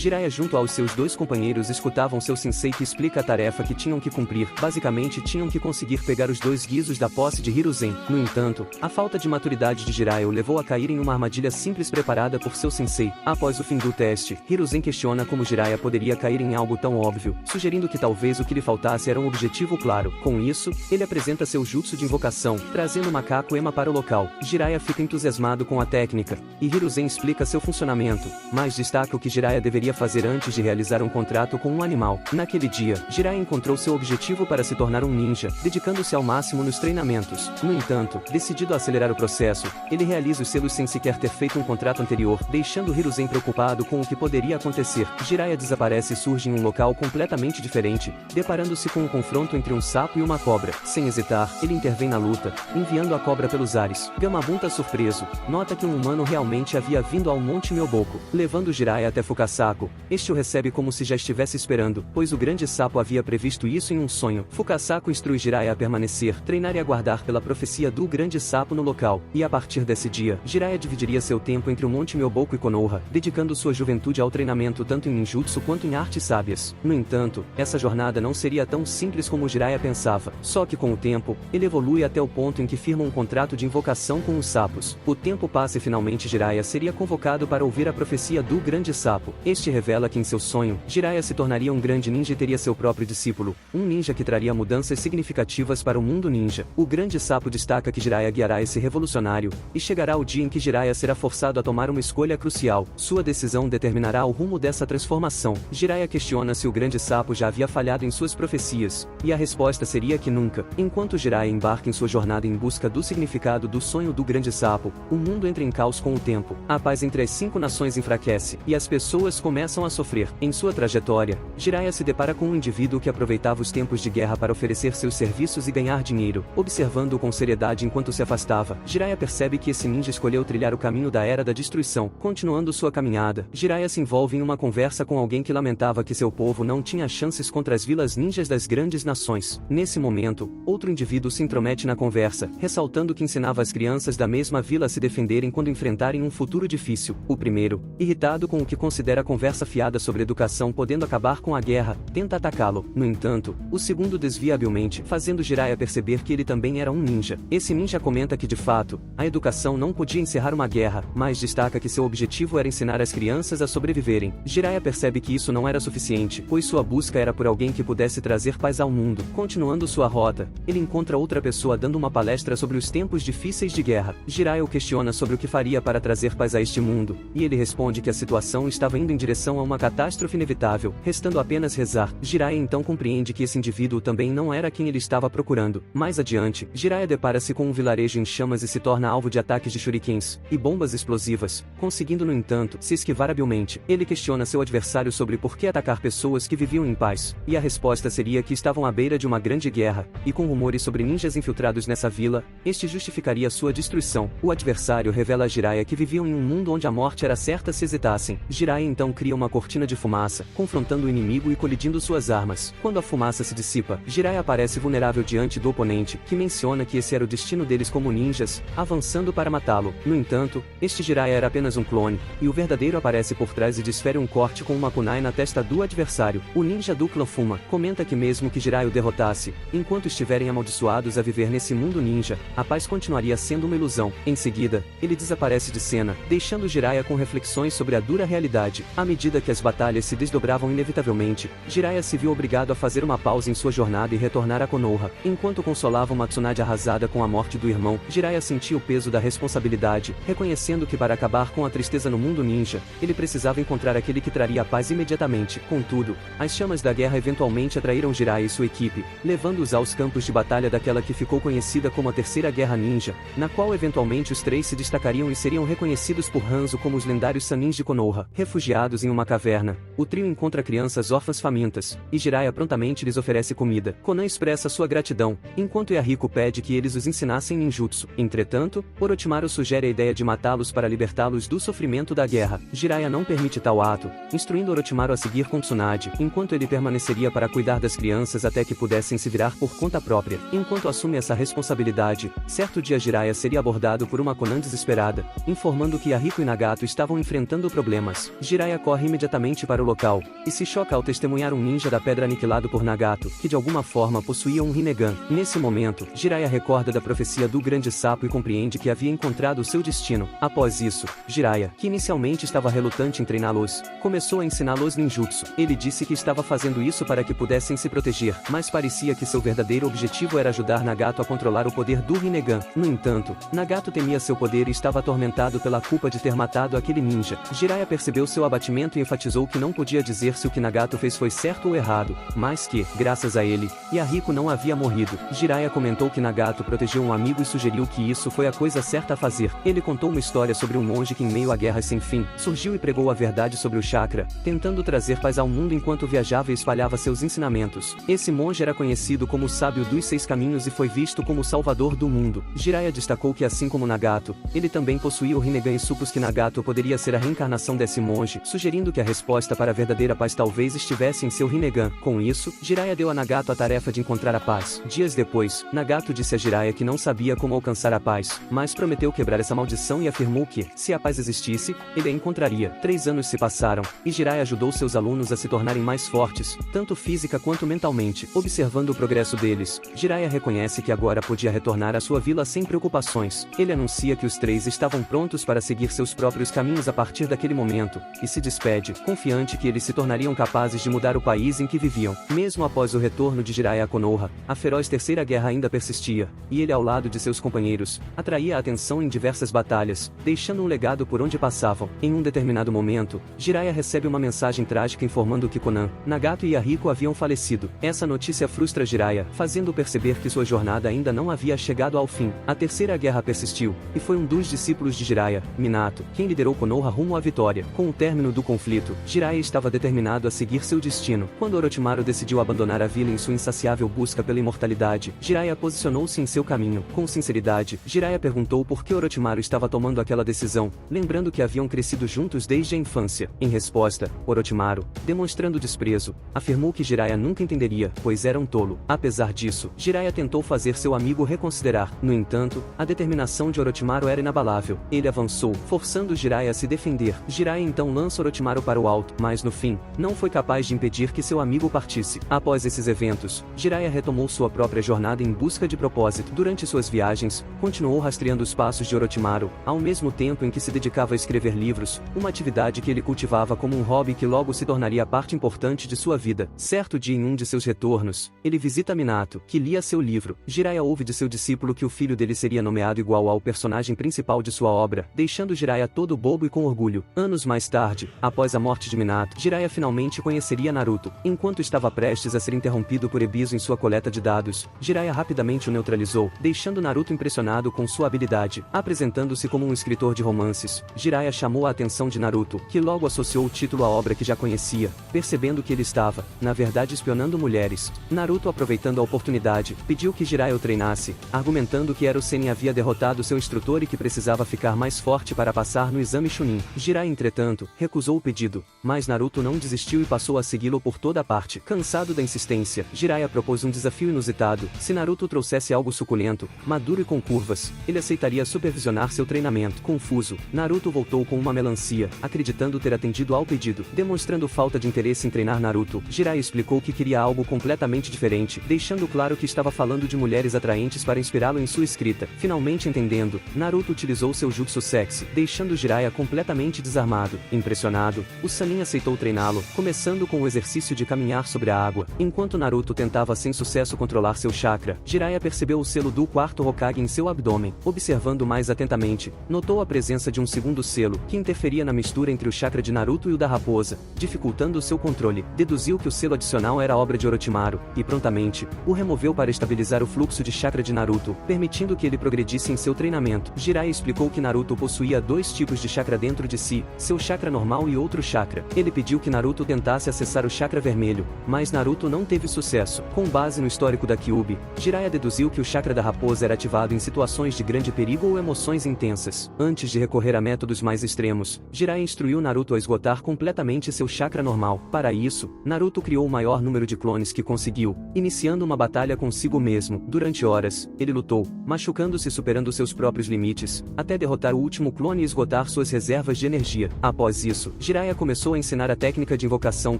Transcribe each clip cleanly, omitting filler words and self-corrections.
Jiraiya junto aos seus dois companheiros escutavam seu sensei que explica a tarefa que tinham que cumprir. Basicamente tinham que conseguir pegar os dois guizos da posse de Hiruzen. No entanto, a falta de maturidade de Jiraiya o levou a cair em uma armadilha simples preparada por seu sensei. Após o fim do teste, Hiruzen questiona como Jiraiya poderia cair em algo tão óbvio, sugerindo que talvez o que lhe faltasse era um objetivo claro. Com isso, ele apresenta seu jutsu de invocação, trazendo o macaco Ema para o local. Jiraiya fica entusiasmado com a técnica, e Hiruzen explica seu funcionamento, mas destaca o que Jiraiya deveria fazer antes de realizar um contrato com um animal. Naquele dia, Jiraiya encontrou seu objetivo para se tornar um ninja, dedicando-se ao máximo nos treinamentos. No entanto, decidido a acelerar o processo, ele realiza os selos sem sequer ter feito um contrato anterior, deixando Hiruzen preocupado com o que poderia acontecer. Jiraiya desaparece e surge em um local completamente diferente, deparando-se com um confronto entre um sapo e uma cobra. Sem hesitar, ele intervém na luta, enviando a cobra pelos ares. Gamabunta, surpreso, nota que um humano realmente havia vindo ao Monte Myoboku, levando Jiraiya até Fukasaku. Este o recebe como se já estivesse esperando, pois o grande sapo havia previsto isso em um sonho. Fukasaku instrui Jiraiya a permanecer, treinar e aguardar pela profecia do grande sapo no local, e a partir desse dia, Jiraiya dividiria seu tempo entre o Monte Myoboku e Konoha, dedicando sua juventude ao treinamento tanto em ninjutsu quanto em artes sábias. No entanto, essa jornada não seria tão simples como Jiraiya pensava, só que com o tempo, ele evolui até o ponto em que firma um contrato de invocação com os sapos. O tempo passa e finalmente Jiraiya seria convocado para ouvir a profecia do grande sapo. Este revela que em seu sonho, Jiraiya se tornaria um grande ninja e teria seu próprio discípulo, um ninja que traria mudanças significativas para o mundo ninja. O grande sapo destaca que Jiraiya guiará esse revolucionário, e chegará o dia em que Jiraiya será forçado a tomar uma escolha crucial. Sua decisão determinará o rumo dessa transformação. Jiraiya questiona se o grande sapo já havia falhado em suas profecias, e a resposta seria que nunca. Enquanto Jiraiya embarca em sua jornada em busca do significado do sonho do grande sapo, o mundo entra em caos com o tempo. A paz entre as 5 nações enfraquece, e as pessoas começam a sofrer. Em sua trajetória, Jiraiya se depara com um indivíduo que aproveitava os tempos de guerra para oferecer seus serviços e ganhar dinheiro. Observando-o com seriedade enquanto se afastava, Jiraiya percebe que esse ninja escolheu trilhar o caminho da Era da Destruição. Continuando sua caminhada, Jiraiya se envolve em uma conversa com alguém que lamentava que seu povo não tinha chances contra as vilas ninjas das grandes nações. Nesse momento, outro indivíduo se intromete na conversa, ressaltando que ensinava as crianças da mesma vila a se defenderem quando enfrentarem um futuro difícil. O primeiro, irritado com o que considera a conversa fiada sobre educação podendo acabar com a guerra, tenta atacá-lo. No entanto, o segundo desvia habilmente, fazendo Jiraiya perceber que ele também era um ninja. Esse ninja comenta que de fato, a educação não podia encerrar uma guerra, mas destaca que seu objetivo era ensinar as crianças a sobreviverem. Jiraiya percebe que isso não era suficiente, pois sua busca era por alguém que pudesse trazer paz ao mundo. Continuando sua rota, ele encontra outra pessoa dando uma palestra sobre os tempos difíceis de guerra. Jiraiya o questiona sobre o que faria para trazer paz a este mundo, e ele responde que a situação estava indo em direção a uma catástrofe inevitável, restando apenas rezar. Jiraiya então compreende que esse indivíduo também não era quem ele estava procurando. Mais adiante, Jiraiya depara-se com um vilarejo em chamas e se torna alvo de ataques de shurikens e bombas explosivas, conseguindo no entanto, se esquivar habilmente. Ele questiona seu adversário sobre por que atacar pessoas que viviam em paz, e a resposta seria que estavam à beira de uma grande guerra, e com rumores sobre ninjas infiltrados nessa vila, este justificaria sua destruição. O adversário revela a Jiraiya que viviam em um mundo onde a morte era certa se hesitassem. Jiraiya então cria uma cortina de fumaça, confrontando o inimigo e colidindo suas armas. Quando a fumaça se dissipa, Jiraiya aparece vulnerável diante do oponente, que menciona que esse era o destino deles como ninjas, avançando para matá-lo. No entanto, este Jiraiya era apenas um clone, e o verdadeiro aparece por trás e desfere um corte com uma kunai na testa do adversário. O ninja do clã Fuma comenta que mesmo que Jiraiya o derrotasse, enquanto estiverem amaldiçoados a viver nesse mundo ninja, a paz continuaria sendo uma ilusão. Em seguida, ele desaparece de cena, deixando Jiraiya com reflexões sobre a dura realidade. À medida que as batalhas se desdobravam inevitavelmente, Jiraiya se viu obrigado a fazer uma pausa em sua jornada e retornar a Konoha. Enquanto consolava uma Tsunade arrasada com a morte do irmão, Jiraiya sentia o peso da responsabilidade, reconhecendo que para acabar com a tristeza no mundo ninja, ele precisava encontrar aquele que traria a paz imediatamente. Contudo, as chamas da guerra eventualmente atraíram Jiraiya e sua equipe, levando-os aos campos de batalha daquela que ficou conhecida como a Terceira Guerra Ninja, na qual eventualmente os três se destacariam e seriam reconhecidos por Hanzo como os lendários Sanins de Konoha. Refugiados em uma caverna, o trio encontra crianças órfãs famintas, e Jiraiya prontamente lhes oferece comida. Konan expressa sua gratidão, enquanto Yahiko pede que eles os ensinassem ninjutsu. Entretanto, Orochimaru sugere a ideia de matá-los para libertá-los do sofrimento da guerra. Jiraiya não permite tal ato, instruindo Orochimaru a seguir com Tsunade, enquanto ele permaneceria para cuidar das crianças até que pudessem se virar por conta própria. Enquanto assume essa responsabilidade, certo dia Jiraiya seria abordado por uma Konan desesperada, informando que Yahiko e Nagato estavam enfrentando problemas. Jiraiya corre imediatamente para para o local, e se choca ao testemunhar um ninja da pedra aniquilado por Nagato, que de alguma forma possuía um Rinnegan. Nesse momento, Jiraiya recorda da profecia do grande sapo e compreende que havia encontrado o seu destino. Após isso, Jiraiya, que inicialmente estava relutante em treiná-los, começou a ensiná-los ninjutsu. Ele disse que estava fazendo isso para que pudessem se proteger, mas parecia que seu verdadeiro objetivo era ajudar Nagato a controlar o poder do Rinnegan. No entanto, Nagato temia seu poder e estava atormentado pela culpa de ter matado aquele ninja. Jiraiya percebeu seu abatimento e enfatizou que não podia dizer se o que Nagato fez foi certo ou errado, mas que, graças a ele, Yahiko não havia morrido. Jiraiya comentou que Nagato protegeu um amigo e sugeriu que isso foi a coisa certa a fazer. Ele contou uma história sobre um monge que em meio a guerras sem fim, surgiu e pregou a verdade sobre o chakra, tentando trazer paz ao mundo enquanto viajava e espalhava seus ensinamentos. Esse monge era conhecido como o sábio dos 6 caminhos e foi visto como o salvador do mundo. Jiraiya destacou que assim como Nagato, ele também possuía o Rinnegan e supôs que Nagato poderia ser a reencarnação desse monge, sugerindo que a resposta para a verdadeira paz talvez estivesse em seu Rinnegan. Com isso, Jiraiya deu a Nagato a tarefa de encontrar a paz. Dias depois, Nagato disse a Jiraiya que não sabia como alcançar a paz, mas prometeu quebrar essa maldição e afirmou que, se a paz existisse, ele a encontraria. 3 anos se passaram, e Jiraiya ajudou seus alunos a se tornarem mais fortes, tanto física quanto mentalmente. Observando o progresso deles, Jiraiya reconhece que agora podia retornar à sua vila sem preocupações. Ele anuncia que os 3 estavam prontos para seguir seus próprios caminhos a partir daquele momento, e se despede, confiante que eles se tornariam capazes de mudar o país em que viviam. Mesmo após o retorno de Jiraiya a Konoha, a feroz Terceira Guerra ainda persistia, e ele ao lado de seus companheiros, atraía a atenção em diversas batalhas, deixando um legado por onde passavam. Em um determinado momento, Jiraiya recebe uma mensagem trágica informando que Konan, Nagato e Yahiko haviam falecido. Essa notícia frustra Jiraiya, fazendo perceber que sua jornada ainda não havia chegado ao fim. A Terceira Guerra persistiu, e foi um dos discípulos de Jiraiya, Minato, quem liderou Konoha rumo à vitória. Com o término do conflito, Jiraiya estava determinado a seguir seu destino. Quando Orochimaru decidiu abandonar a vila em sua insaciável busca pela imortalidade, Jiraiya posicionou-se em seu caminho. Com sinceridade, Jiraiya perguntou por que Orochimaru estava tomando aquela decisão, lembrando que haviam crescido juntos desde a infância. Em resposta, Orochimaru, demonstrando desprezo, afirmou que Jiraiya nunca entenderia, pois era um tolo. Apesar disso, Jiraiya tentou fazer seu amigo reconsiderar. No entanto, a determinação de Orochimaru era inabalável. Ele avançou, forçando Jiraiya a se defender. Jiraiya então lança Orochimaru para o alto, mas no fim, não foi capaz de impedir que seu amigo partisse. Após esses eventos, Jiraiya retomou sua própria jornada em busca de propósito. Durante suas viagens, continuou rastreando os passos de Orochimaru, ao mesmo tempo em que se dedicava a escrever livros, uma atividade que ele cultivava como um hobby que logo se tornaria parte importante de sua vida. Certo dia em um de seus retornos, ele visita Minato, que lia seu livro. Jiraiya ouve de seu discípulo que o filho dele seria nomeado igual ao personagem principal de sua obra, deixando Jiraiya todo bobo e com orgulho. Anos mais tarde, após a morte de Minato, Jiraiya finalmente conheceria Naruto. Enquanto estava prestes a ser interrompido por Ebisu em sua coleta de dados, Jiraiya rapidamente o neutralizou, deixando Naruto impressionado com sua habilidade. Apresentando-se como um escritor de romances, Jiraiya chamou a atenção de Naruto, que logo associou o título à obra que já conhecia, percebendo que ele estava, na verdade, espionando mulheres. Naruto, aproveitando a oportunidade, pediu que Jiraiya o treinasse, argumentando que era o Sennin havia derrotado seu instrutor e que precisava ficar mais forte para passar no exame Chunin. Jiraiya, entretanto, recusou o pedido, mas Naruto não desistiu e passou a segui-lo por toda parte. Cansado da insistência, Jiraiya propôs um desafio inusitado. Se Naruto trouxesse algo suculento, maduro e com curvas, ele aceitaria supervisionar seu treinamento. Confuso, Naruto voltou com uma melancia, acreditando ter atendido ao pedido. Demonstrando falta de interesse em treinar Naruto, Jiraiya explicou que queria algo completamente diferente, deixando claro que estava falando de mulheres atraentes para inspirá-lo em sua escrita. Finalmente entendendo, Naruto utilizou seu jutsu sexy, deixando Jiraiya completamente desarmado. Impressionado, o Sannin aceitou treiná-lo, começando com o exercício de caminhar sobre a água. Enquanto Naruto tentava sem sucesso controlar seu chakra, Jiraiya percebeu o selo do quarto Hokage em seu abdômen. Observando mais atentamente, notou a presença de um segundo selo, que interferia na mistura entre o chakra de Naruto e o da raposa, dificultando seu controle. Deduziu que o selo adicional era obra de Orochimaru, e prontamente, o removeu para estabilizar o fluxo de chakra de Naruto, permitindo que ele progredisse em seu treinamento. Jiraiya explicou que Naruto possuía 2 tipos de chakra dentro de si, seu chakra normal e outro chakra. Ele pediu que Naruto tentasse acessar o chakra vermelho, mas Naruto não teve sucesso. Com base no histórico da Kyuubi, Jiraiya deduziu que o chakra da raposa era ativado em situações de grande perigo ou emoções intensas. Antes de recorrer a métodos mais extremos, Jiraiya instruiu Naruto a esgotar completamente seu chakra normal. Para isso, Naruto criou o maior número de clones que conseguiu, iniciando uma batalha consigo mesmo. Durante horas, ele lutou, machucando-se e superando seus próprios limites, até derrotar o último clone e esgotar suas reservas de energia. Após isso, Jiraiya começou a ensinar ensinar a técnica de invocação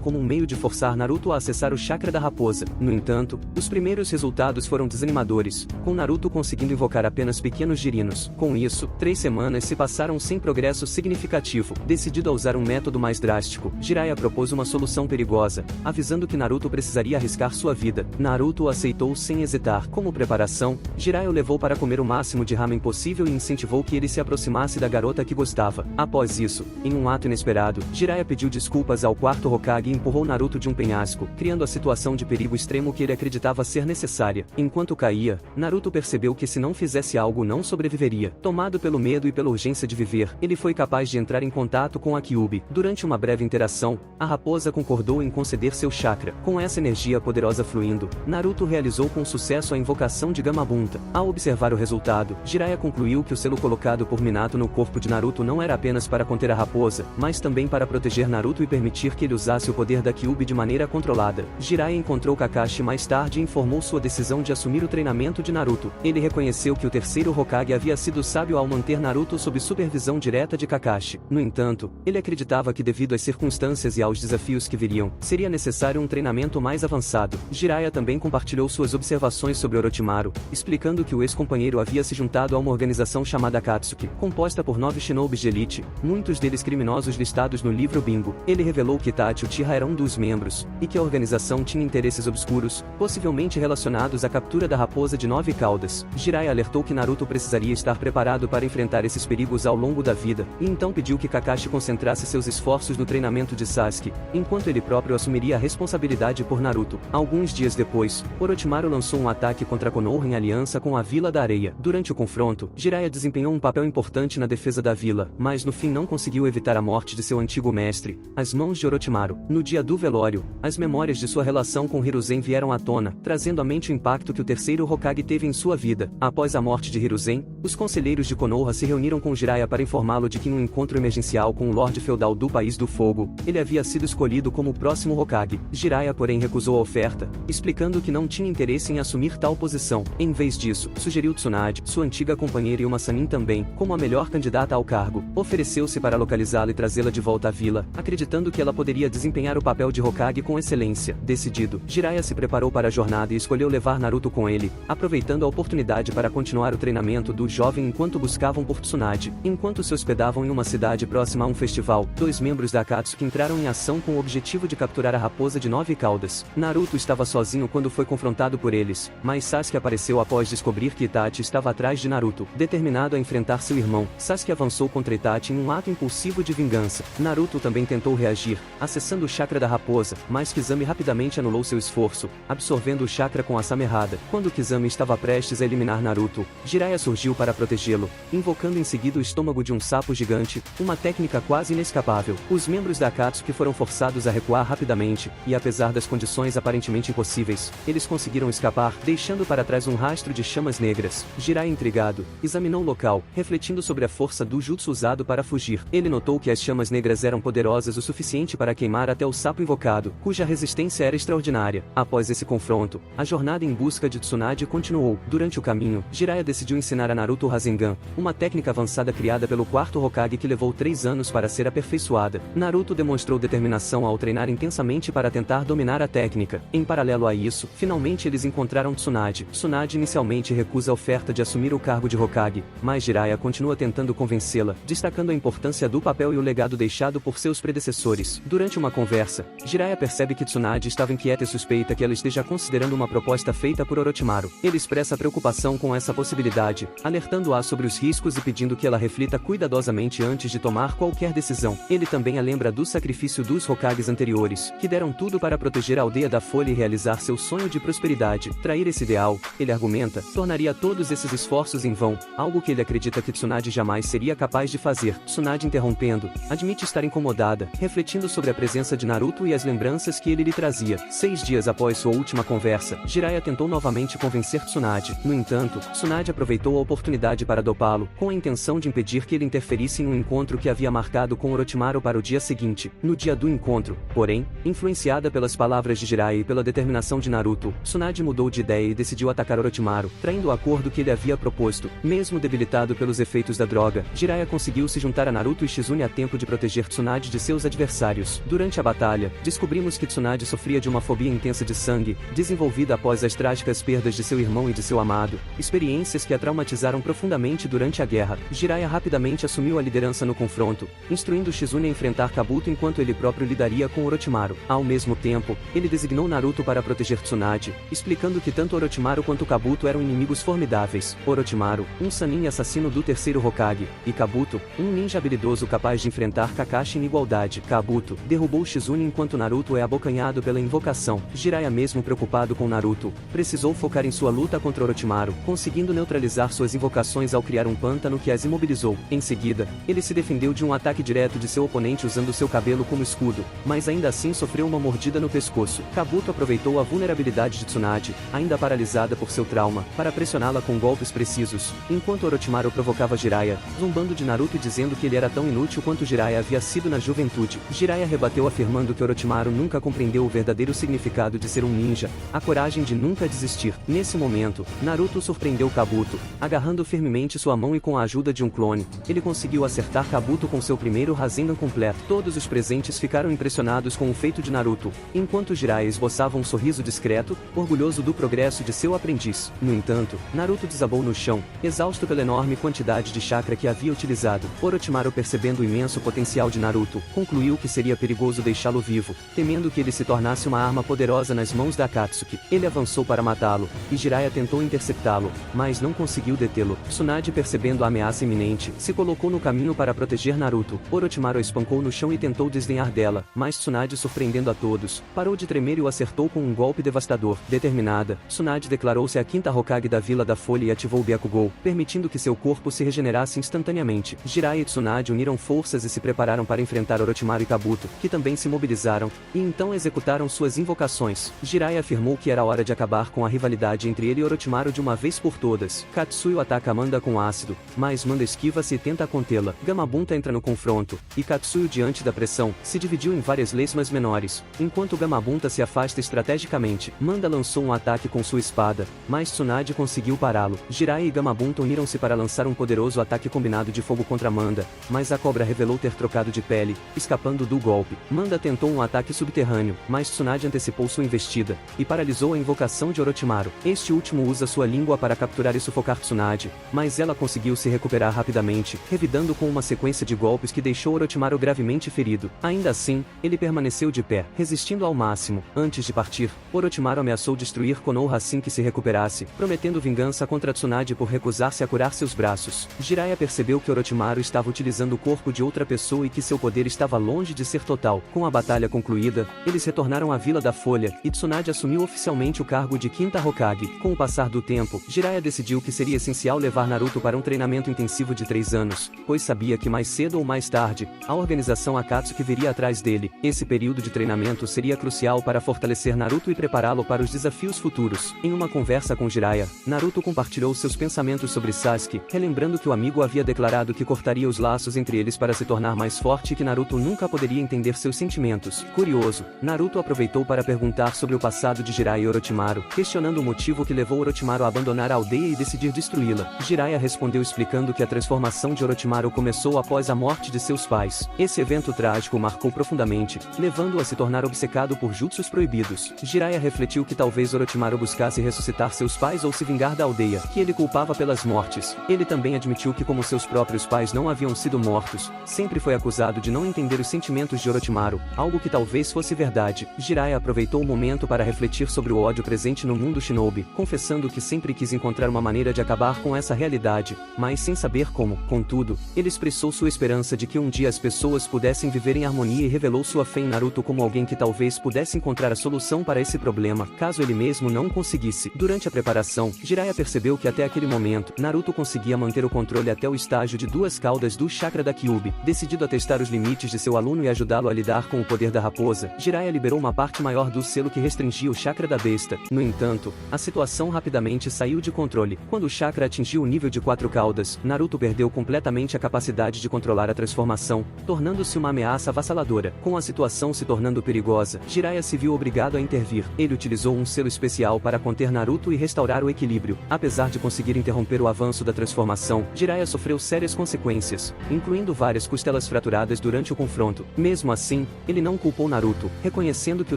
como um meio de forçar Naruto a acessar o chakra da raposa. No entanto, os primeiros resultados foram desanimadores, com Naruto conseguindo invocar apenas pequenos girinos. Com isso, 3 semanas se passaram sem progresso significativo. Decidido a usar um método mais drástico, Jiraiya propôs uma solução perigosa, avisando que Naruto precisaria arriscar sua vida. Naruto aceitou sem hesitar. Como preparação, Jiraiya o levou para comer o máximo de ramen possível e incentivou que ele se aproximasse da garota que gostava. Após isso, em um ato inesperado, Jiraiya pediu desculpas ao quarto Hokage e empurrou Naruto de um penhasco, criando a situação de perigo extremo que ele acreditava ser necessária. Enquanto caía, Naruto percebeu que se não fizesse algo não sobreviveria. Tomado pelo medo e pela urgência de viver, ele foi capaz de entrar em contato com a Kyuubi. Durante uma breve interação, a raposa concordou em conceder seu chakra. Com essa energia poderosa fluindo, Naruto realizou com sucesso a invocação de Gamabunta. Ao observar o resultado, Jiraiya concluiu que o selo colocado por Minato no corpo de Naruto não era apenas para conter a raposa, mas também para proteger Naruto e permitir que ele usasse o poder da Kyuubi de maneira controlada. Jiraiya encontrou Kakashi mais tarde e informou sua decisão de assumir o treinamento de Naruto. Ele reconheceu que o terceiro Hokage havia sido sábio ao manter Naruto sob supervisão direta de Kakashi. No entanto, ele acreditava que devido às circunstâncias e aos desafios que viriam, seria necessário um treinamento mais avançado. Jiraiya também compartilhou suas observações sobre Orochimaru, explicando que o ex-companheiro havia se juntado a uma organização chamada Akatsuki, composta por 9 shinobis de elite, muitos deles criminosos listados no livro Bingo. Ele revelou que Itachi Uchiha era um dos membros, e que a organização tinha interesses obscuros, possivelmente relacionados à captura da raposa de 9 caudas. Jiraiya alertou que Naruto precisaria estar preparado para enfrentar esses perigos ao longo da vida, e então pediu que Kakashi concentrasse seus esforços no treinamento de Sasuke, enquanto ele próprio assumiria a responsabilidade por Naruto. Alguns dias depois, Orochimaru lançou um ataque contra Konoha em aliança com a Vila da Areia. Durante o confronto, Jiraiya desempenhou um papel importante na defesa da vila, mas no fim não conseguiu evitar a morte de seu antigo mestre, às mãos de Orochimaru. No dia do velório, as memórias de sua relação com Hiruzen vieram à tona, trazendo à mente o impacto que o terceiro Hokage teve em sua vida. Após a morte de Hiruzen, os conselheiros de Konoha se reuniram com Jiraiya para informá-lo de que em um encontro emergencial com o Lorde Feudal do País do Fogo, ele havia sido escolhido como o próximo Hokage. Jiraiya, porém, recusou a oferta, explicando que não tinha interesse em assumir tal posição. Em vez disso, sugeriu Tsunade, sua antiga companheira e uma Sanin também, como a melhor candidata ao cargo. Ofereceu-se para localizá-la e trazê-la de volta à vila, acreditando que ela poderia desempenhar o papel de Hokage com excelência. Decidido, Jiraiya se preparou para a jornada e escolheu levar Naruto com ele, aproveitando a oportunidade para continuar o treinamento do jovem enquanto buscavam por Tsunade. Enquanto se hospedavam em uma cidade próxima a um festival, 2 membros da Akatsuki entraram em ação com o objetivo de capturar a raposa de 9 caudas. Naruto estava sozinho quando foi confrontado por eles, mas Sasuke apareceu após descobrir que Itachi estava atrás de Naruto. Determinado a enfrentar seu irmão, Sasuke avançou contra Itachi em um ato impulsivo de vingança. Naruto também tentou reagir, acessando o chakra da raposa, mas Kizami rapidamente anulou seu esforço, absorvendo o chakra com a ação errada. Quando Kizami estava prestes a eliminar Naruto, Jiraiya surgiu para protegê-lo, invocando em seguida o estômago de um sapo gigante, uma técnica quase inescapável. Os membros da Akatsuki foram forçados a recuar rapidamente, e apesar das condições aparentemente impossíveis, eles conseguiram escapar, deixando para trás um rastro de chamas negras. Jiraiya, intrigado, examinou o local, refletindo sobre a força do jutsu usado para fugir. Ele notou que as chamas negras eram poderosas o suficiente para queimar até o sapo invocado, cuja resistência era extraordinária. Após esse confronto, a jornada em busca de Tsunade continuou. Durante o caminho, Jiraiya decidiu ensinar a Naruto o Rasengan, uma técnica avançada criada pelo quarto Hokage que levou 3 anos para ser aperfeiçoada. Naruto demonstrou determinação ao treinar intensamente para tentar dominar a técnica. Em paralelo a isso, finalmente eles encontraram Tsunade. Tsunade inicialmente recusa a oferta de assumir o cargo de Hokage, mas Jiraiya continua tentando convencê-la, destacando a importância do papel e o legado deixado por seus predecessores. Durante uma conversa, Jiraiya percebe que Tsunade estava inquieta e suspeita que ela esteja considerando uma proposta feita por Orochimaru. Ele expressa preocupação com essa possibilidade, alertando-a sobre os riscos e pedindo que ela reflita cuidadosamente antes de tomar qualquer decisão. Ele também a lembra do sacrifício dos Hokages anteriores, que deram tudo para proteger a aldeia da Folha e realizar seu sonho de prosperidade. Trair esse ideal, ele argumenta, tornaria todos esses esforços em vão, algo que ele acredita que Tsunade jamais seria capaz de fazer. Tsunade, interrompendo, admite estar incomodada, refletindo sobre a presença de Naruto e as lembranças que ele lhe trazia. 6 dias após sua última conversa, Jiraiya tentou novamente convencer Tsunade. No entanto, Tsunade aproveitou a oportunidade para dopá-lo, com a intenção de impedir que ele interferisse em um encontro que havia marcado com Orochimaru para o dia seguinte. No dia do encontro, porém, influenciada pelas palavras de Jiraiya e pela determinação de Naruto, Tsunade mudou de ideia e decidiu atacar Orochimaru, traindo o acordo que ele havia proposto. Mesmo debilitado pelos efeitos da droga, Jiraiya conseguiu se juntar a Naruto e Shizune a tempo de proteger Tsunade de seus seus adversários. Durante a batalha, descobrimos que Tsunade sofria de uma fobia intensa de sangue, desenvolvida após as trágicas perdas de seu irmão e de seu amado, experiências que a traumatizaram profundamente durante a guerra. Jiraiya rapidamente assumiu a liderança no confronto, instruindo Shizune a enfrentar Kabuto enquanto ele próprio lidaria com Orochimaru. Ao mesmo tempo, ele designou Naruto para proteger Tsunade, explicando que tanto Orochimaru quanto Kabuto eram inimigos formidáveis. Orochimaru, um Sannin assassino do terceiro Hokage, e Kabuto, um ninja habilidoso capaz de enfrentar Kakashi em igualdade. Kabuto derrubou Shizune enquanto Naruto é abocanhado pela invocação. Jiraiya, mesmo preocupado com Naruto, precisou focar em sua luta contra Orochimaru, conseguindo neutralizar suas invocações ao criar um pântano que as imobilizou. Em seguida, ele se defendeu de um ataque direto de seu oponente usando seu cabelo como escudo, mas ainda assim sofreu uma mordida no pescoço. Kabuto aproveitou a vulnerabilidade de Tsunade, ainda paralisada por seu trauma, para pressioná-la com golpes precisos, enquanto Orochimaru provocava Jiraiya, zombando de Naruto e dizendo que ele era tão inútil quanto Jiraiya havia sido na juventude. Jiraiya rebateu afirmando que Orochimaru nunca compreendeu o verdadeiro significado de ser um ninja, a coragem de nunca desistir. Nesse momento, Naruto surpreendeu Kabuto, agarrando firmemente sua mão e com a ajuda de um clone, ele conseguiu acertar Kabuto com seu primeiro Rasengan completo. Todos os presentes ficaram impressionados com o feito de Naruto, enquanto Jiraiya esboçava um sorriso discreto, orgulhoso do progresso de seu aprendiz. No entanto, Naruto desabou no chão, exausto pela enorme quantidade de chakra que havia utilizado. Orochimaru, percebendo o imenso potencial de Naruto, concluiu que seria perigoso deixá-lo vivo, temendo que ele se tornasse uma arma poderosa nas mãos da Akatsuki. Ele avançou para matá-lo, e Jiraiya tentou interceptá-lo, mas não conseguiu detê-lo. Tsunade, percebendo a ameaça iminente, se colocou no caminho para proteger Naruto. Orochimaru a espancou no chão e tentou desdenhar dela, mas Tsunade, surpreendendo a todos, parou de tremer e o acertou com um golpe devastador. Determinada, Tsunade declarou-se a quinta Hokage da Vila da Folha e ativou o Byakugou, permitindo que seu corpo se regenerasse instantaneamente. Jiraiya e Tsunade uniram forças e se prepararam para enfrentar Orochimaru e Kabuto, que também se mobilizaram, e então executaram suas invocações. Jiraiya afirmou que era hora de acabar com a rivalidade entre ele e Orochimaru de uma vez por todas. Katsuyo ataca Manda com ácido, mas Manda esquiva-se e tenta contê-la. Gamabunta entra no confronto, e Katsuyo, diante da pressão, se dividiu em várias lesmas menores, enquanto Gamabunta se afasta estrategicamente. Manda lançou um ataque com sua espada, mas Tsunade conseguiu pará-lo. Jiraiya e Gamabunta uniram-se para lançar um poderoso ataque combinado de fogo contra Manda, mas a cobra revelou ter trocado de pele, escapando do golpe. Manda tentou um ataque subterrâneo, mas Tsunade antecipou sua investida, e paralisou a invocação de Orochimaru. Este último usa sua língua para capturar e sufocar Tsunade, mas ela conseguiu se recuperar rapidamente, revidando com uma sequência de golpes que deixou Orochimaru gravemente ferido. Ainda assim, ele permaneceu de pé, resistindo ao máximo. Antes de partir, Orochimaru ameaçou destruir Konoha assim que se recuperasse, prometendo vingança contra Tsunade por recusar-se a curar seus braços. Jiraiya percebeu que Orochimaru estava utilizando o corpo de outra pessoa e que seu poder estava longe de ser total. Com a batalha concluída, eles retornaram à Vila da Folha, e Tsunade assumiu oficialmente o cargo de quinta Hokage. Com o passar do tempo, Jiraiya decidiu que seria essencial levar Naruto para um treinamento intensivo de 3 anos, pois sabia que mais cedo ou mais tarde, a organização Akatsuki viria atrás dele. Esse período de treinamento seria crucial para fortalecer Naruto e prepará-lo para os desafios futuros. Em uma conversa com Jiraiya, Naruto compartilhou seus pensamentos sobre Sasuke, relembrando que o amigo havia declarado que cortaria os laços entre eles para se tornar mais forte e que Naruto nunca poderia entender seus sentimentos. Curioso, Naruto aproveitou para perguntar sobre o passado de Jiraiya e Orochimaru, questionando o motivo que levou Orochimaru a abandonar a aldeia e decidir destruí-la. Jiraiya respondeu explicando que a transformação de Orochimaru começou após a morte de seus pais. Esse evento trágico o marcou profundamente, levando-o a se tornar obcecado por jutsus proibidos. Jiraiya refletiu que talvez Orochimaru buscasse ressuscitar seus pais ou se vingar da aldeia, que ele culpava pelas mortes. Ele também admitiu que, como seus próprios pais não haviam sido mortos, sempre foi acusado de não entender os sentimentos de Orochimaru, algo que talvez fosse verdade. Jiraiya aproveitou o momento para refletir sobre o ódio presente no mundo shinobi, confessando que sempre quis encontrar uma maneira de acabar com essa realidade, mas sem saber como. Contudo, ele expressou sua esperança de que um dia as pessoas pudessem viver em harmonia e revelou sua fé em Naruto como alguém que talvez pudesse encontrar a solução para esse problema, caso ele mesmo não conseguisse. Durante a preparação, Jiraiya percebeu que até aquele momento, Naruto conseguia manter o controle até o estágio de 2 caudas do chakra da Kyuubi. Decidido a testar os limites de seu aluno e ajudá-lo a lidar com o poder da raposa, Jiraiya liberou uma parte maior do selo que restringia o chakra da besta. No entanto, a situação rapidamente saiu de controle. Quando o chakra atingiu o nível de 4 caudas, Naruto perdeu completamente a capacidade de controlar a transformação, tornando-se uma ameaça avassaladora. Com a situação se tornando perigosa, Jiraiya se viu obrigado a intervir. Ele utilizou um selo especial para conter Naruto e restaurar o equilíbrio. Apesar de conseguir interromper o avanço da transformação, Jiraiya sofreu sérias consequências, incluindo várias costelas fraturadas durante o confronto confronto. Mesmo assim, ele não culpou Naruto, reconhecendo que o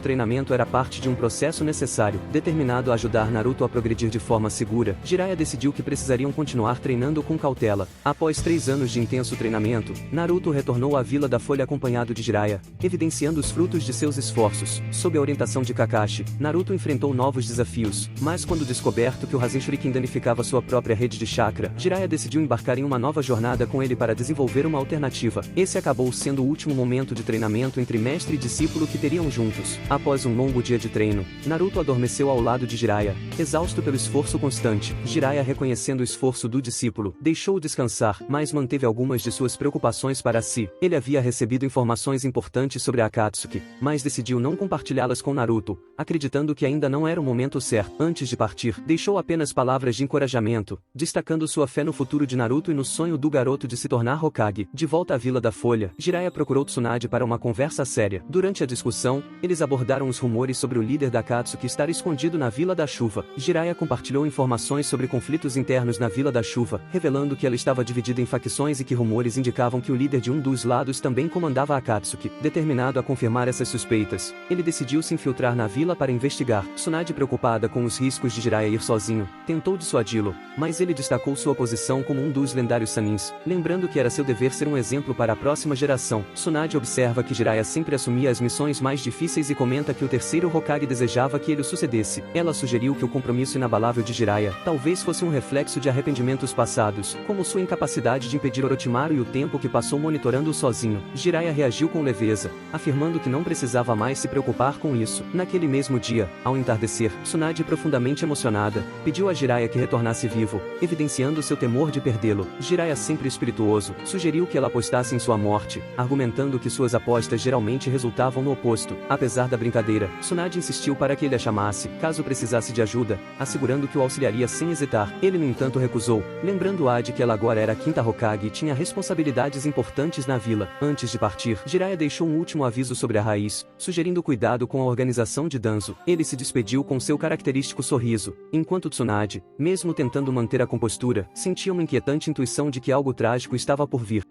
treinamento era parte de um processo necessário. Determinado a ajudar Naruto a progredir de forma segura, Jiraiya decidiu que precisariam continuar treinando com cautela. Após 3 anos de intenso treinamento, Naruto retornou à Vila da Folha acompanhado de Jiraiya, evidenciando os frutos de seus esforços. Sob a orientação de Kakashi, Naruto enfrentou novos desafios, mas quando descoberto que o Rasen Shuriken danificava sua própria rede de chakra, Jiraiya decidiu embarcar em uma nova jornada com ele para desenvolver uma alternativa. Esse acabou sendo o último momento de treinamento entre mestre e discípulo que teriam juntos. Após um longo dia de treino, Naruto adormeceu ao lado de Jiraiya, exausto pelo esforço constante. Jiraiya, reconhecendo o esforço do discípulo, deixou-o descansar, mas manteve algumas de suas preocupações para si. Ele havia recebido informações importantes sobre a Akatsuki, mas decidiu não compartilhá-las com Naruto, acreditando que ainda não era o momento certo. Antes de partir, deixou apenas palavras de encorajamento, destacando sua fé no futuro de Naruto e no sonho do garoto de se tornar Hokage. De volta à Vila da Folha, Jiraiya procurou Tsunade para uma conversa séria. Durante a discussão, eles abordaram os rumores sobre o líder da Akatsuki estar escondido na Vila da Chuva. Jiraiya compartilhou informações sobre conflitos internos na Vila da Chuva, revelando que ela estava dividida em facções e que rumores indicavam que o líder de um dos lados também comandava a Akatsuki. Determinado a confirmar essas suspeitas, ele decidiu se infiltrar na vila para investigar. Tsunade, preocupada com os riscos de Jiraiya ir sozinho, tentou dissuadi-lo, mas ele destacou sua posição como um dos lendários Sanins, lembrando que era seu dever ser um exemplo para a próxima geração. Tsunade observa que Jiraiya sempre assumia as missões mais difíceis e comenta que o terceiro Hokage desejava que ele o sucedesse. Ela sugeriu que o compromisso inabalável de Jiraiya talvez fosse um reflexo de arrependimentos passados, como sua incapacidade de impedir Orochimaru e o tempo que passou monitorando-o sozinho. Jiraiya reagiu com leveza, afirmando que não precisava mais se preocupar com isso. Naquele mesmo dia, ao entardecer, Tsunade, profundamente emocionada, pediu a Jiraiya que retornasse vivo, evidenciando seu temor de perdê-lo. Jiraiya, sempre espirituoso, sugeriu que ela apostasse em sua morte, argumentando que suas apostas geralmente resultavam no oposto. Apesar da brincadeira, Tsunade insistiu para que ele a chamasse, caso precisasse de ajuda, assegurando que o auxiliaria sem hesitar. Ele, no entanto, recusou, lembrando-a de que ela agora era a quinta Hokage e tinha responsabilidades importantes na vila. Antes de partir, Jiraiya deixou um último aviso sobre a raiz, sugerindo cuidado com a organização de Danzo. Ele se despediu com seu característico sorriso, enquanto Tsunade, mesmo tentando manter a compostura, sentia uma inquietante intuição de que algo trágico estava por vir.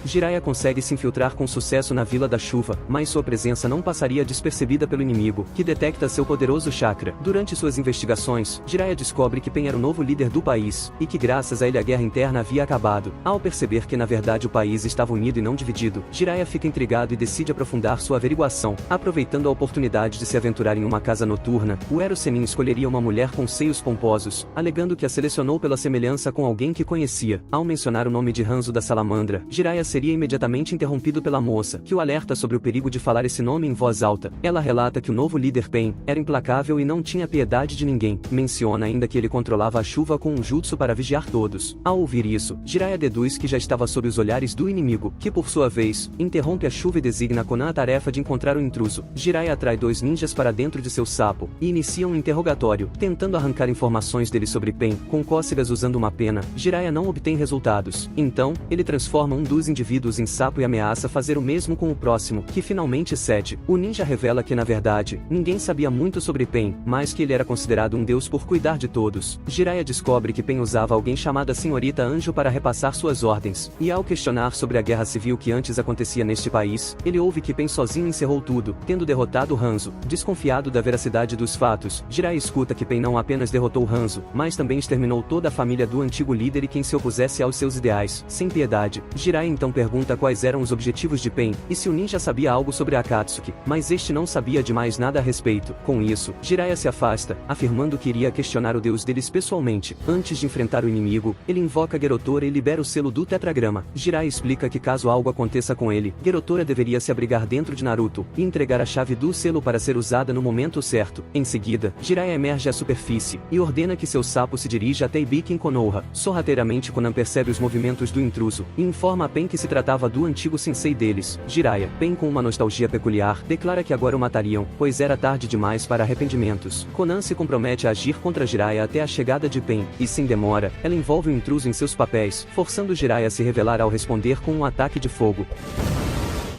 Jiraiya consegue se infiltrar com sucesso na Vila da Chuva, mas sua presença não passaria despercebida pelo inimigo, que detecta seu poderoso chakra. Durante suas investigações, Jiraiya descobre que Pain era o novo líder do país, e que graças a ele a guerra interna havia acabado. Ao perceber que na verdade o país estava unido e não dividido, Jiraiya fica intrigado e decide aprofundar sua averiguação. Aproveitando a oportunidade de se aventurar em uma casa noturna, o Ero Sennin escolheria uma mulher com seios pomposos, alegando que a selecionou pela semelhança com alguém que conhecia. Ao mencionar o nome de Hanzo da Salamandra, Jiraiya seria imediatamente interrompido pela moça, que o alerta sobre o perigo de falar esse nome em voz alta. Ela relata que o novo líder Pain era implacável e não tinha piedade de ninguém. Menciona ainda que ele controlava a chuva com um jutsu para vigiar todos. Ao ouvir isso, Jiraiya deduz que já estava sob os olhares do inimigo, que por sua vez, interrompe a chuva e designa a Konan a tarefa de encontrar o intruso. Jiraiya atrai 2 ninjas para dentro de seu sapo, e inicia um interrogatório, tentando arrancar informações dele sobre Pain, com cócegas usando uma pena. Jiraiya não obtém resultados. Então, ele transforma um dos indivíduos em sapo e ameaça fazer o mesmo com o próximo, que finalmente cede. O ninja revela que na verdade, ninguém sabia muito sobre Pain, mas que ele era considerado um deus por cuidar de todos. Jiraiya descobre que Pain usava alguém chamada Senhorita Anjo para repassar suas ordens, e ao questionar sobre a guerra civil que antes acontecia neste país, ele ouve que Pain sozinho encerrou tudo, tendo derrotado Hanzo. Desconfiado da veracidade dos fatos, Jiraiya escuta que Pain não apenas derrotou Hanzo, mas também exterminou toda a família do antigo líder e quem se opusesse aos seus ideais, sem piedade. Jiraiya então pergunta quais eram os objetivos de Pain, e se o ninja sabia algo sobre a Akatsuki, mas este não sabia de mais nada a respeito. Com isso, Jiraiya se afasta, afirmando que iria questionar o deus deles pessoalmente. Antes de enfrentar o inimigo, ele invoca Gerotora e libera o selo do tetragrama. Jiraiya explica que caso algo aconteça com ele, Gerotora deveria se abrigar dentro de Naruto, e entregar a chave do selo para ser usada no momento certo. Em seguida, Jiraiya emerge à superfície, e ordena que seu sapo se dirija até Ibiken Konoha. Sorrateiramente Konan percebe os movimentos do intruso, e informa a Pain que se tratava do antigo sensei deles, Jiraiya. Pain, com uma nostalgia peculiar, declara que agora o matariam, pois era tarde demais para arrependimentos. Konan se compromete a agir contra Jiraiya até a chegada de Pain, e sem demora, ela envolve o intruso em seus papéis, forçando Jiraiya a se revelar ao responder com um ataque de fogo.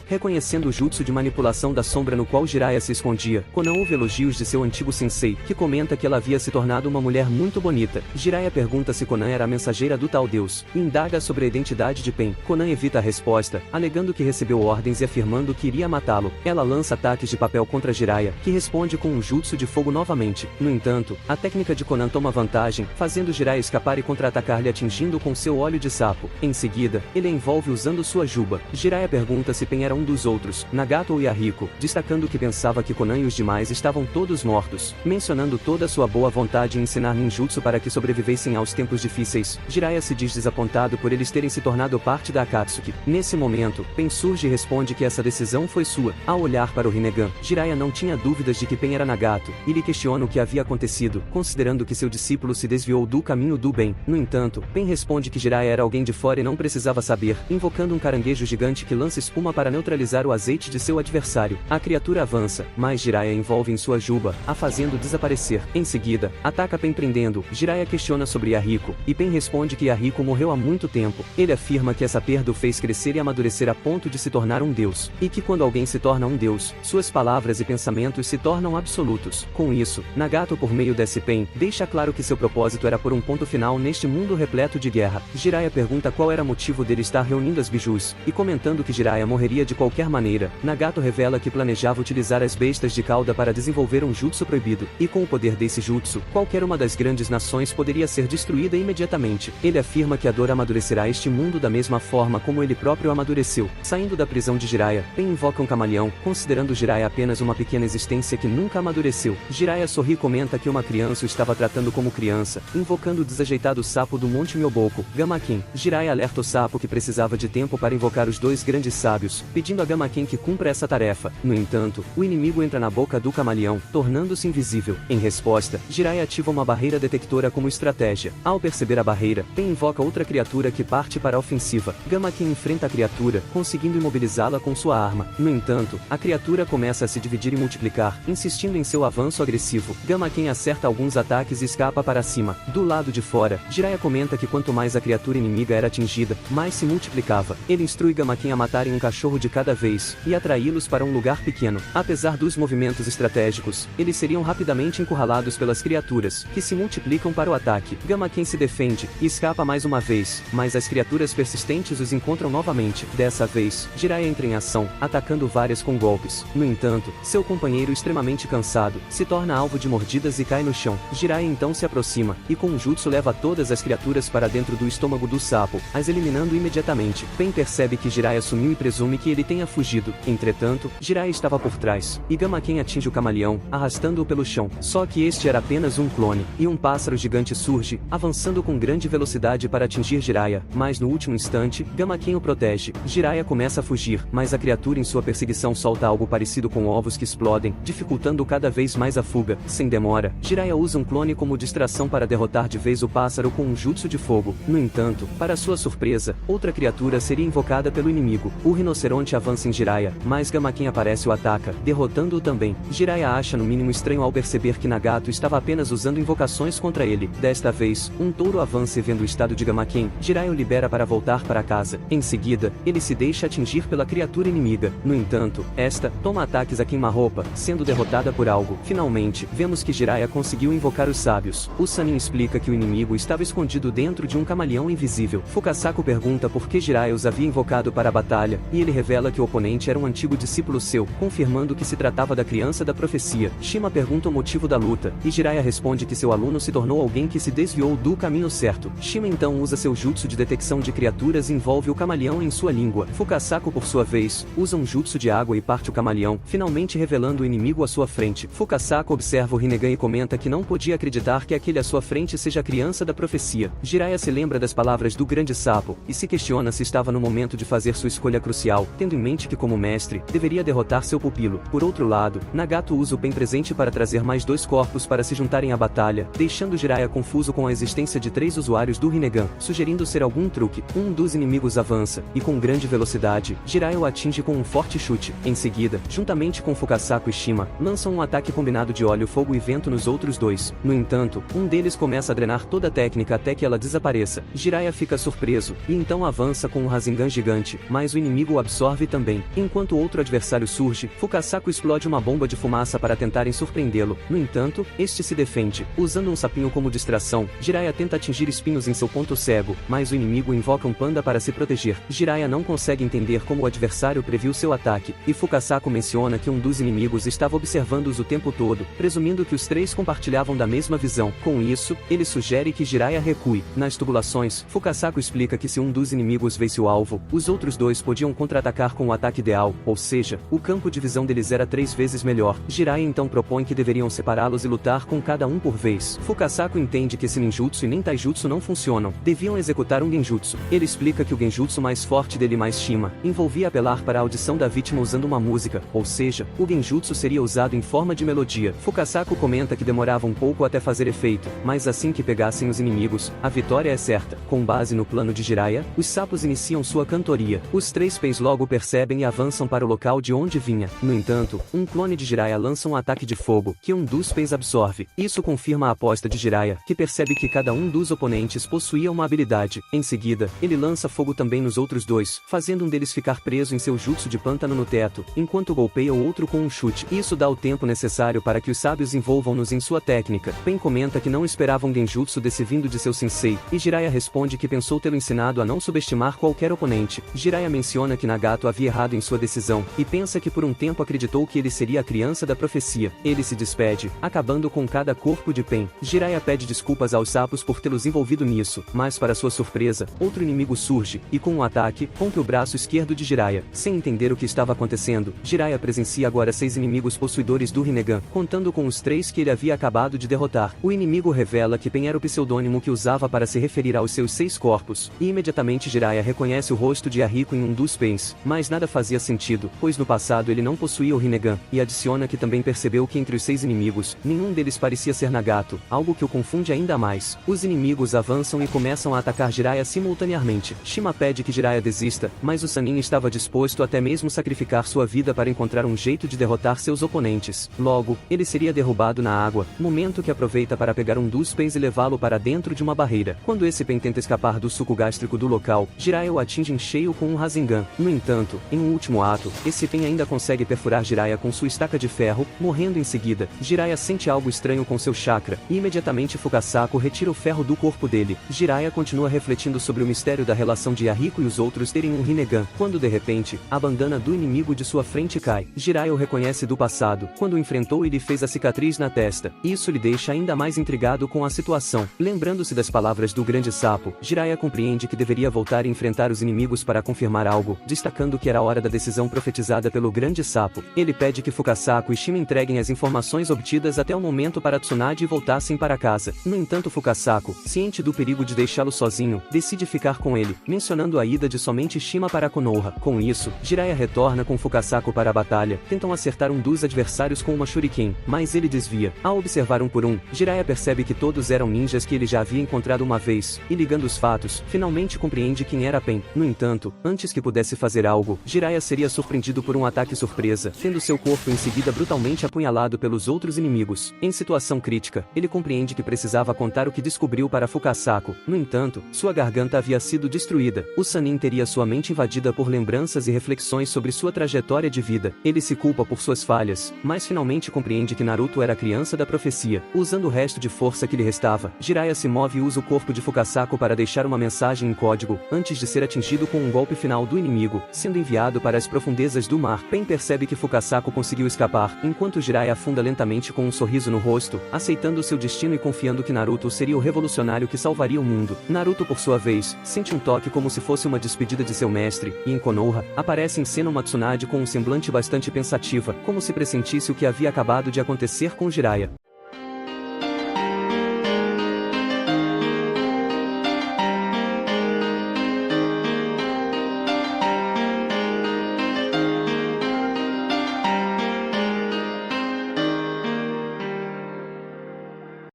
Reconhecendo o jutsu de manipulação da sombra no qual Jiraiya se escondia, Konan ouve elogios de seu antigo sensei, que comenta que ela havia se tornado uma mulher muito bonita. Jiraiya pergunta se Konan era a mensageira do tal deus, e indaga sobre a identidade de Pen. Konan evita a resposta, alegando que recebeu ordens e afirmando que iria matá-lo. Ela lança ataques de papel contra Jiraiya, que responde com um jutsu de fogo novamente. No entanto, a técnica de Konan toma vantagem, fazendo Jiraiya escapar e contra-atacar-lhe atingindo com seu óleo de sapo. Em seguida, ele a envolve usando sua juba. Jiraiya pergunta se Pen era um dos outros, Nagato ou Yahiko, destacando que pensava que Konan e os demais estavam todos mortos, mencionando toda sua boa vontade em ensinar ninjutsu para que sobrevivessem aos tempos difíceis. Jiraiya se diz desapontado por eles terem se tornado parte da Akatsuki. Nesse momento, Pen surge e responde que essa decisão foi sua. Ao olhar para o Rinnegan, Jiraiya não tinha dúvidas de que Pen era Nagato, e lhe questiona o que havia acontecido, considerando que seu discípulo se desviou do caminho do bem. No entanto, Pen responde que Jiraiya era alguém de fora e não precisava saber, invocando um caranguejo gigante que lança espuma para neutralizar o azeite de seu adversário. A criatura avança, mas Jiraiya envolve em sua juba, a fazendo desaparecer. Em seguida, ataca Pen prendendo. Jiraiya questiona sobre Yahiko, e Pen responde que Yahiko morreu há muito tempo. Ele afirma que essa perda o fez crescer e amadurecer a ponto de se tornar um deus, e que quando alguém se torna um deus, suas palavras e pensamentos se tornam absolutos. Com isso, Nagato por meio desse Pen, deixa claro que seu propósito era pôr um ponto final neste mundo repleto de guerra. Jiraiya pergunta qual era o motivo dele estar reunindo as bijus, e comentando que Jiraiya morreria de qualquer maneira, Nagato revela que planejava utilizar as bestas de cauda para desenvolver um jutsu proibido, e com o poder desse jutsu, qualquer uma das grandes nações poderia ser destruída imediatamente. Ele afirma que a dor amadurecerá este mundo da mesma forma como ele próprio amadureceu. Saindo da prisão de Jiraiya, Pen invoca um camaleão, considerando Jiraiya apenas uma pequena existência que nunca amadureceu. Jiraiya sorri e comenta que uma criança o estava tratando como criança, invocando o desajeitado sapo do Monte Myoboku, Gamaken. Jiraiya alerta o sapo que precisava de tempo para invocar os dois grandes sábios, pedindo a Gamaken que cumpra essa tarefa. No entanto, o inimigo entra na boca do camaleão, tornando-se invisível. Em resposta, Jiraiya ativa uma barreira detectora como estratégia. Ao perceber a barreira, Pen invoca outra criatura que parte para a ofensiva. Gamaken enfrenta a criatura, conseguindo imobilizá-la com sua arma. No entanto, a criatura começa a se dividir e multiplicar, insistindo em seu avanço agressivo. Gamaken acerta alguns ataques e escapa para cima. Do lado de fora, Jiraiya comenta que quanto mais a criatura inimiga era atingida, mais se multiplicava. Ele instrui Gamaken a matarem um cachorro de cada vez, e atraí-los para um lugar pequeno. Apesar dos movimentos estratégicos, eles seriam rapidamente encurralados pelas criaturas, que se multiplicam para o ataque. Gamaken se defende, e escapa mais uma vez, mas as criaturas persistentes os encontram novamente. Dessa vez, Jiraiya entra em ação, atacando várias com golpes. No entanto, seu companheiro extremamente cansado, se torna alvo de mordidas e cai no chão. Jiraiya então se aproxima, e com um jutsu leva todas as criaturas para dentro do estômago do sapo, as eliminando imediatamente. Pen percebe que Jiraiya sumiu e presume que ele tenha fugido. Entretanto, Jiraiya estava por trás, e Gamaken atinge o camaleão, arrastando-o pelo chão. Só que este era apenas um clone, e um pássaro gigante surge, avançando com grande velocidade para atingir Jiraiya, mas no último instante, Gamaken o protege. Jiraiya começa a fugir, mas a criatura em sua perseguição solta algo parecido com ovos que explodem, dificultando cada vez mais a fuga. Sem demora, Jiraiya usa um clone como distração para derrotar de vez o pássaro com um jutsu de fogo. No entanto, para sua surpresa, outra criatura seria invocada pelo inimigo. O rinoceronte avança em Jiraiya, mas Gamaken aparece e o ataca, derrotando-o também. Jiraiya acha no mínimo estranho ao perceber que Nagato estava apenas usando invocações contra ele. Desta vez, um touro avança e vendo o estado de Gamaken, Jiraiya o libera para voltar para casa. Em seguida, ele se deixa atingir pela criatura inimiga. No entanto, esta toma ataques a queima-roupa, sendo derrotada por algo. Finalmente, vemos que Jiraiya conseguiu invocar os sábios. O Sanin explica que o inimigo estava escondido dentro de um camaleão invisível. Fukasaku pergunta por que Jiraiya os havia invocado para a batalha, e ele revela que o oponente era um antigo discípulo seu, confirmando que se tratava da criança da profecia. Shima pergunta o motivo da luta, e Jiraiya responde que seu aluno se tornou alguém que se desviou do caminho certo. Shima então usa seu jutsu de detecção de criaturas e envolve o camaleão em sua língua. Fukasaku por sua vez, usa um jutsu de água e parte o camaleão, finalmente revelando o inimigo à sua frente. Fukasaku observa o Rinnegan e comenta que não podia acreditar que aquele à sua frente seja a criança da profecia. Jiraiya se lembra das palavras do grande sapo, e se questiona se estava no momento de fazer sua escolha crucial, tendo em mente que como mestre, deveria derrotar seu pupilo. Por outro lado, Nagato usa o Pen presente para trazer mais dois corpos para se juntarem à batalha, deixando Jiraiya confuso com a existência de 3 usuários do Rinnegan, sugerindo ser algum truque. Um dos inimigos avança, e com grande velocidade, Jiraiya o atinge com um forte chute. Em seguida, juntamente com Fukasaku e Shima, lançam um ataque combinado de óleo, fogo e vento nos outros dois. No entanto, um deles começa a drenar toda a técnica até que ela desapareça. Jiraiya fica surpreso, e então avança com um Rasengan gigante, mas o inimigo o absorve absorve também. Enquanto outro adversário surge, Fukasaku explode uma bomba de fumaça para tentarem surpreendê-lo. No entanto, este se defende. Usando um sapinho como distração, Jiraiya tenta atingir espinhos em seu ponto cego, mas o inimigo invoca um panda para se proteger. Jiraiya não consegue entender como o adversário previu seu ataque, e Fukasaku menciona que um dos inimigos estava observando-os o tempo todo, presumindo que os três compartilhavam da mesma visão. Com isso, ele sugere que Jiraiya recue. Nas tubulações, Fukasaku explica que se um dos inimigos vence o alvo, os outros dois podiam contra-atacar com o ataque ideal, ou seja, o campo de visão deles era 3 vezes melhor. Jiraiya então propõe que deveriam separá-los e lutar com cada um por vez. Fukasaku entende que esse ninjutsu e nem taijutsu não funcionam, deviam executar um genjutsu. Ele explica que o genjutsu mais forte dele mais Shima envolvia apelar para a audição da vítima usando uma música, ou seja, o genjutsu seria usado em forma de melodia. Fukasaku comenta que demorava um pouco até fazer efeito, mas assim que pegassem os inimigos, a vitória é certa. Com base no plano de Jiraiya, os sapos iniciam sua cantoria. Os 3 pens logo percebem e avançam para o local de onde vinha. No entanto, um clone de Jiraiya lança um ataque de fogo, que um dos pens absorve. Isso confirma a aposta de Jiraiya, que percebe que cada um dos oponentes possuía uma habilidade. Em seguida, ele lança fogo também nos outros dois, fazendo um deles ficar preso em seu jutsu de pântano no teto, enquanto golpeia o outro com um chute. Isso dá o tempo necessário para que os sábios envolvam-nos em sua técnica. Pen comenta que não esperava um genjutsu desse vindo de seu sensei, e Jiraiya responde que pensou tê-lo ensinado a não subestimar qualquer oponente. Jiraiya menciona que Nagato havia errado em sua decisão, e pensa que por um tempo acreditou que ele seria a criança da profecia. Ele se despede, acabando com cada corpo de Pen. Jiraiya pede desculpas aos sapos por tê-los envolvido nisso, mas para sua surpresa, outro inimigo surge, e com um ataque, rompe o braço esquerdo de Jiraiya. Sem entender o que estava acontecendo, Jiraiya presencia agora 6 inimigos possuidores do Rinnegan, contando com os 3 que ele havia acabado de derrotar. O inimigo revela que Pen era o pseudônimo que usava para se referir aos seus 6 corpos, e imediatamente Jiraiya reconhece o rosto de Yahiko em um dos Pens, mas nada fazia sentido, pois no passado ele não possuía o Rinnegan, e adiciona que também percebeu que entre os 6 inimigos, nenhum deles parecia ser Nagato, algo que o confunde ainda mais. Os inimigos avançam e começam a atacar Jiraiya simultaneamente. Shima pede que Jiraiya desista, mas o Sannin estava disposto até mesmo sacrificar sua vida para encontrar um jeito de derrotar seus oponentes. Logo, ele seria derrubado na água, momento que aproveita para pegar um dos Pens e levá-lo para dentro de uma barreira. Quando esse Pen tenta escapar do suco gástrico do local, Jiraiya o atinge em cheio com um Rasengan. No entanto, em um último ato, esse Pen ainda consegue perfurar Jiraiya com sua estaca de ferro, morrendo em seguida. Jiraiya sente algo estranho com seu chakra, e imediatamente Fukasaku retira o ferro do corpo dele. Jiraiya continua refletindo sobre o mistério da relação de Yahiko e os outros terem um Rinnegan, quando de repente, a bandana do inimigo de sua frente cai. Jiraiya o reconhece do passado, quando o enfrentou e lhe fez a cicatriz na testa. Isso lhe deixa ainda mais intrigado com a situação. Lembrando-se das palavras do grande sapo, Jiraiya compreende que deveria voltar e enfrentar os inimigos para confirmar algo, destacando que era a hora da decisão profetizada pelo grande sapo. Ele pede que Fukasaku e Shima entreguem as informações obtidas até o momento para Tsunade e voltassem para casa. No entanto, Fukasaku, ciente do perigo de deixá-lo sozinho, decide ficar com ele, mencionando a ida de somente Shima para Konoha. Com isso, Jiraiya retorna com Fukasaku para a batalha, tentam acertar um dos adversários com uma shuriken, mas ele desvia. Ao observar um por um, Jiraiya percebe que todos eram ninjas que ele já havia encontrado uma vez, e ligando os fatos, finalmente compreende quem era Pen. No entanto, antes que pudesse fazer algo, Jiraiya seria surpreendido por um ataque surpresa, tendo seu corpo em seguida brutalmente apunhalado pelos outros inimigos. Em situação crítica, ele compreende que precisava contar o que descobriu para Fukasaku. No entanto, sua garganta havia sido destruída. O Sannin teria sua mente invadida por lembranças e reflexões sobre sua trajetória de vida. Ele se culpa por suas falhas, mas finalmente compreende que Naruto era a criança da profecia. Usando o resto de força que lhe restava, Jiraiya se move e usa o corpo de Fukasaku para deixar uma mensagem em código, antes de ser atingido com um golpe final do inimigo, sendo enviado para as profundezas do mar. Pen percebe que Fukasaku conseguiu escapar, enquanto Jiraiya afunda lentamente com um sorriso no rosto, aceitando seu destino e confiando que Naruto seria o revolucionário que salvaria o mundo. Naruto, por sua vez, sente um toque como se fosse uma despedida de seu mestre, e em Konoha, aparece em cena uma Tsunade com um semblante bastante pensativa, como se pressentisse o que havia acabado de acontecer com Jiraiya.